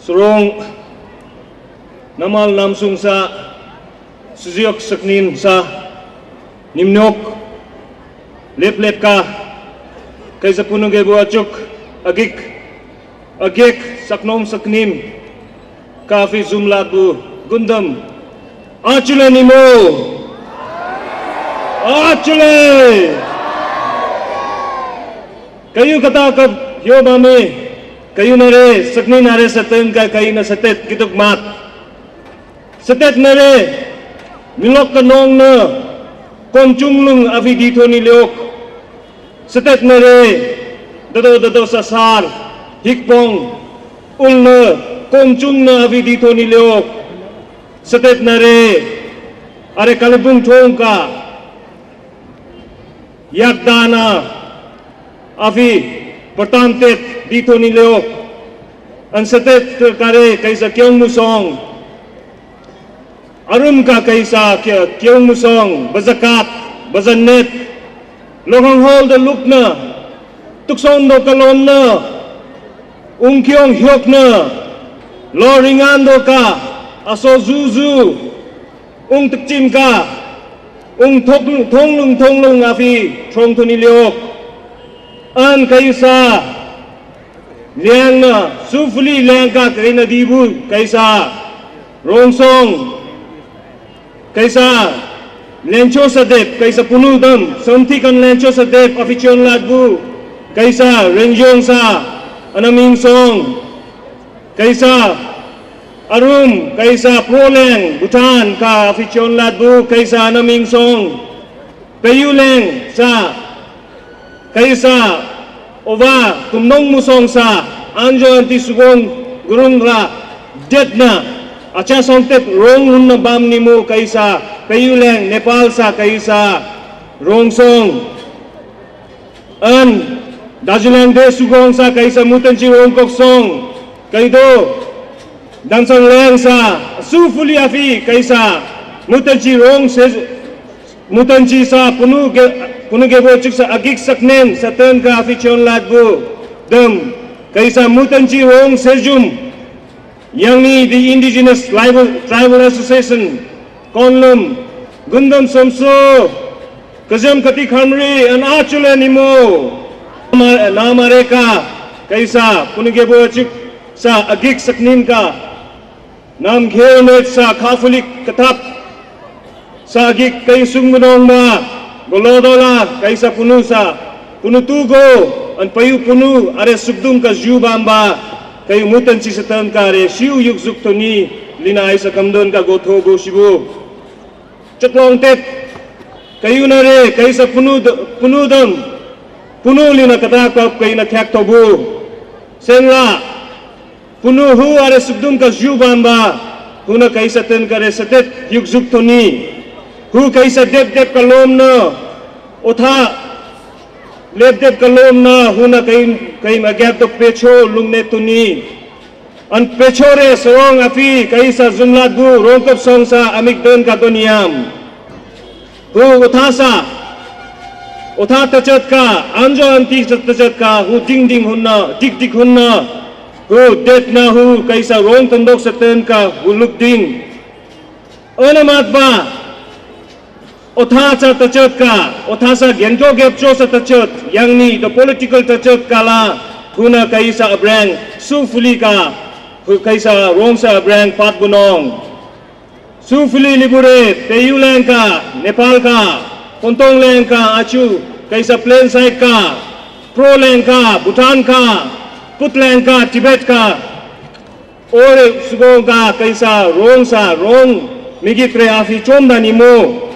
surong namal namsung sa suzyok saknin sa nimnok lep ka kaysa punong buachok agik saknom saknim kafi zumlabu gundam achule nimo achule kayu kata kap yo mami kayu nare sakni nare satan ka kayu na satet kituk mat satet nare milok kanong na konchung lung avi dito ni leok satet nare dado sasar hikpong ulna konchung na avi dito ni leok satet nare are kalibung thong ka yakdana avi pertantet dito ni leok an satet kare kaisa kyong musong arum ka kaisa kyong musong bazakat bazanet lohang hol da lukna tukson do kalon na kyong hyok na loringan do ka aso zuzu tukchim ka thonglung afi trong tu ni leok an kaisa liang na sufuli liang ka kaina dibu kaisa rongsong kaisa lencho sadep kaisa punudam samthikan lencho sadep afichon ladbu kaisa renjong sa anaming song kaisa arum kaisa proleng butan ka afichon ladbu kaisa anaming song peyuleng sa kaisa ova tumnong musong sa anjo anti sugong gurung ra detna acha songtep rong hun na bam nimu kaisa peyuleng Nepal sa kaisa rongsong an dajulang de sugong sa kaisa mutanchi rongkok song kaido dansang leng sa sufuli afi kaisa mutanchi rong mutanchi sa punu gebo chuk sa agik saknen sa ten ka afichon ladbu dem kaisa mutanchi rong sejum yang ni the indigenous tribal association konlum gundam somso kazam kati khamri an achule nimo namareka kaisa punu gebo chuk sa agik saknin ka nam gheonet sa khafulik katap sa agik kay sungmunong ma golodola kaisa punutugo an payu punu are subdum ka jubamba kayu mutan si satan ka re siu yuk zuktoni lina ay sa kamdon ka gotho go shibu chatlong tet kayu na re kaisa punudam punu lina katakap kayu na thyak tobu senla punu hu are subdum ka jubamba huna kaisa ten ka re satet yuk zuktoni hu kaisa dep kalom na otha dep kalom na huna kai magyap to pecho lungne tuni an pecho re sorong afi kaisa zumlat bu rongkap song sa amik don ka doniam hu otha tachat ka anjo anti tachat ka hu ding hunna dik hunna hu det na hu kaisa rong tandok saten ka hu luk ding onamat ba otha cha tachat ka otha sa genjo gepcho sa tachat yang ni the political tachat kala huna kaisa abrang sufuli ka hu kaisa rong sa abrang pat bunong sufuli libure peyuleng ka Nepal ka kontong leng ka achu kaisa plain side ka proleng ka Bhutan ka putleng ka Tibet ka ore sugong ka kaisa rong migitre afi chomda nimo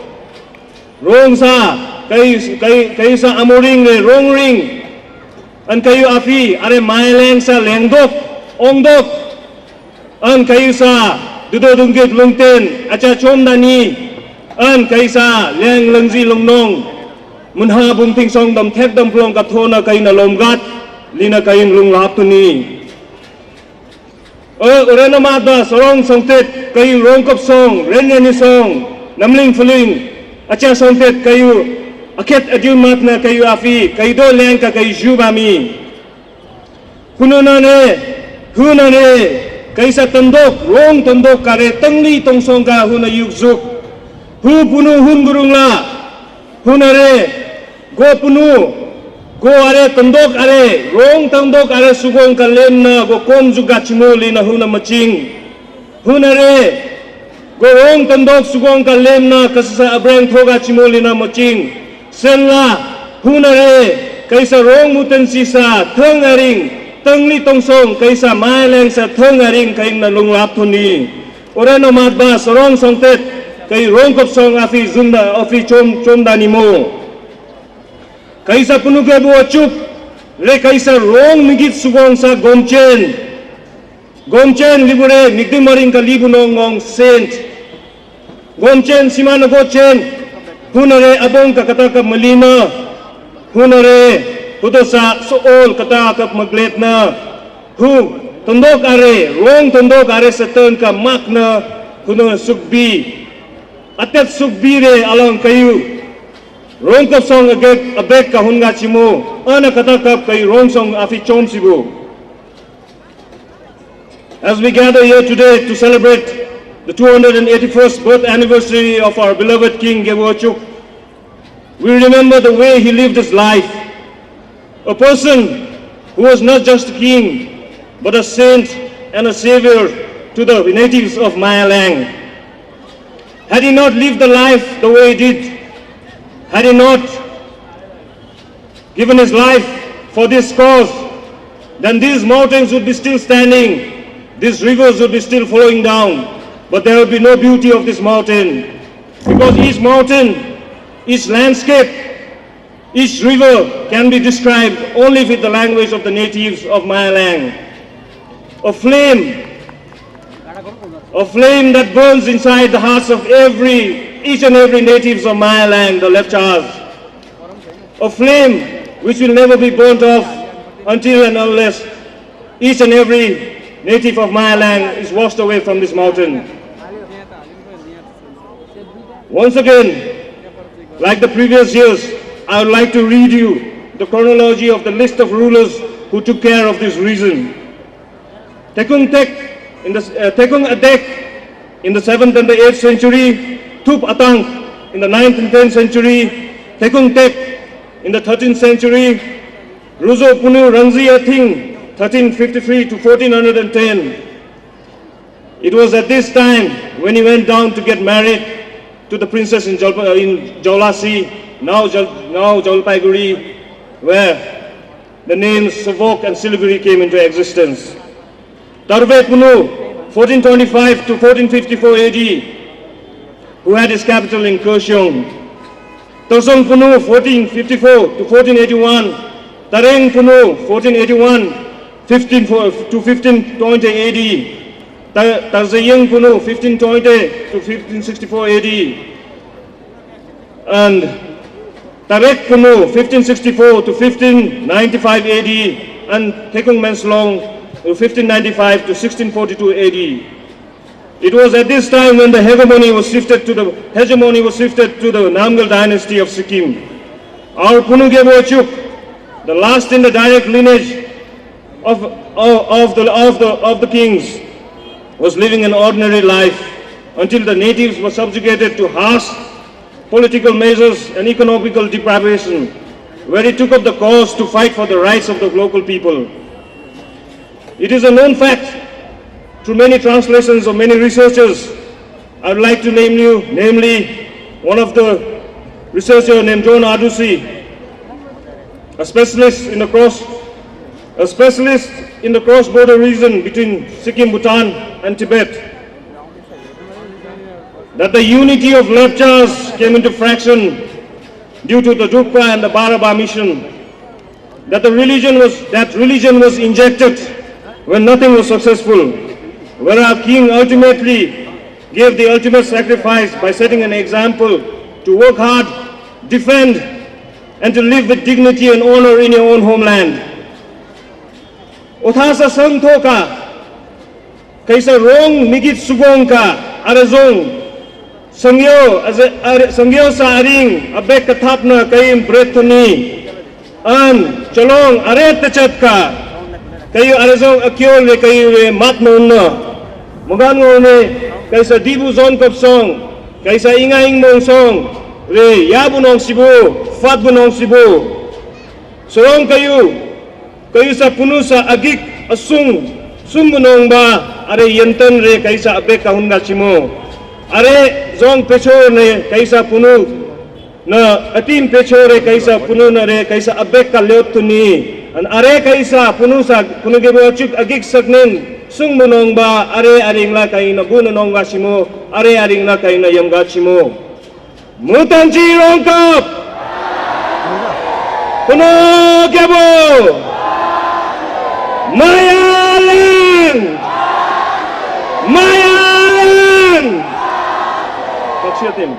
rong sa kaisa amuring le rong ring an kayu afi are maileng sa lengdok ongdok an kaisa dudo dunggit lungten acha chomda ni an kaisa leng lengzi longnong munha bumting song dam thek dam plong ka thona kaina lomgat lina kain lung lap tuni urena mada sorong songtet kayu rongkop song renyani song namling fuling acha songtet kayu aket adil matna kayu afi kaido leng ka kayu jubami hunane kaisa tandok rong tandok kare tangli tongsong ka huna yukzuk hu punu hun gurungla hunare go punu go are tandok are rong tandok are sugong ka lemna go kom juga chimoli na huna maching hunare go rong tandok sugong ka lemna kasasa abreng thoga chimoli na maching senla hunare kaisa rong muten sisa thang aring tangli tongsong kaisa maileng sa thang aring kaing na lunglap thuni ora no matba sorong songtet kai rong kop song afi zunda afi chom dani mo kaisa punuge bo chup le kaisa rong migit sugong sa gomchen libure migdi maring ka libunong ngong sent gomchen simana go chen hunare abong ka kata ka malina hunare Kudosa sool kata kap maglet na hu tundok are rong tundok are seton ka makna kuno sugbi atet sugbi re along kayu rong kap song abek ka hunga chimo ana kata kap kay rong song afi chom sibu. As we gather here today to celebrate the 281st birth anniversary of our beloved King Gewachuk, we remember the way he lived his life. A person who was not just a king, but a saint and a savior to the natives of Mayalang. Had he not lived the life the way he did, had he not given his life for this cause, then these mountains would be still standing, these rivers would be still flowing down, but there would be no beauty of this mountain. Because each mountain, each landscape, each river can be described only with the language of the natives of Mayalang. A flame that burns inside the hearts of each and every natives of Mayalang, the Lepchas. A flame which will never be burnt off until and unless each and every native of Mayalang is washed away from this mountain. Once again, like the previous years, I would like to read you the chronology of the list of rulers who took care of this region. Tekung Adek in the 7th and the 8th century, Tup Atang in the 9th and 10th century, Tekung Tek in the 13th century, Ruzo Punu Rangzi Ating 1353 to 1410. It was at this time when he went down to get married to the princess in Jolasi, now Jalpaiguri, where the names Savok and Siliguri came into existence. Tarve Punu, 1425 to 1454 AD, who had his capital in Kurseong. Torsong Punu, 1454 to 1481. Tareng Punu, 1481 to 1520 AD. Tarzayeng Punu, 1520 to 1564 AD. And Tarek Punu, 1564 to 1595 AD, and Tekung Menslong, 1595 to 1642 AD. It was at this time when the hegemony was shifted to the Namgyal dynasty of Sikkim. Our Punu Gewachuk, the last in the direct lineage of the kings, was living an ordinary life until the natives were subjugated to harsh political measures and economical deprivation, where he took up the cause to fight for the rights of the local people. It is a known fact through many translations of many researchers. I would like to name you, namely one of the researcher named John Adusi, a specialist in the cross-border region between Sikkim, Bhutan, and Tibet, that the unity of Lepchas came into fraction due to the Drukpa and the Baraba mission, that religion was injected when nothing was successful, where our king ultimately gave the ultimate sacrifice by setting an example to work hard, defend, and to live with dignity and honor in your own homeland. Uthasa sangtho ka, kaisa rong migit sugong ka, arazong, sangyo sa aring abek kathapna kayim brethuni, an chalong aret tachat ka, kayo arazong akyol le kayo matno unna. Magan ngone kaisa dibu zon kop song, kaisa inga ing mong song, re ya bunong sibu, fat bunong sibu. Sorong kayu sa puno sa agik asung, sung bunong ba, are yenton re kaisa abek kahunga chimo. Are zong pecho ne kaisa puno, na atim pecho re kaisa puno na re kaisa abek ka leot tuni. An are kaisa puno sa puno gebo chuk agik saknen, sung bunong ba, are aring la kain na bunong ga chimo, are aring la kain na yang ga chimo. Mutanji rongkap, puno gebo, mayalan, mayalan. Paksiatin.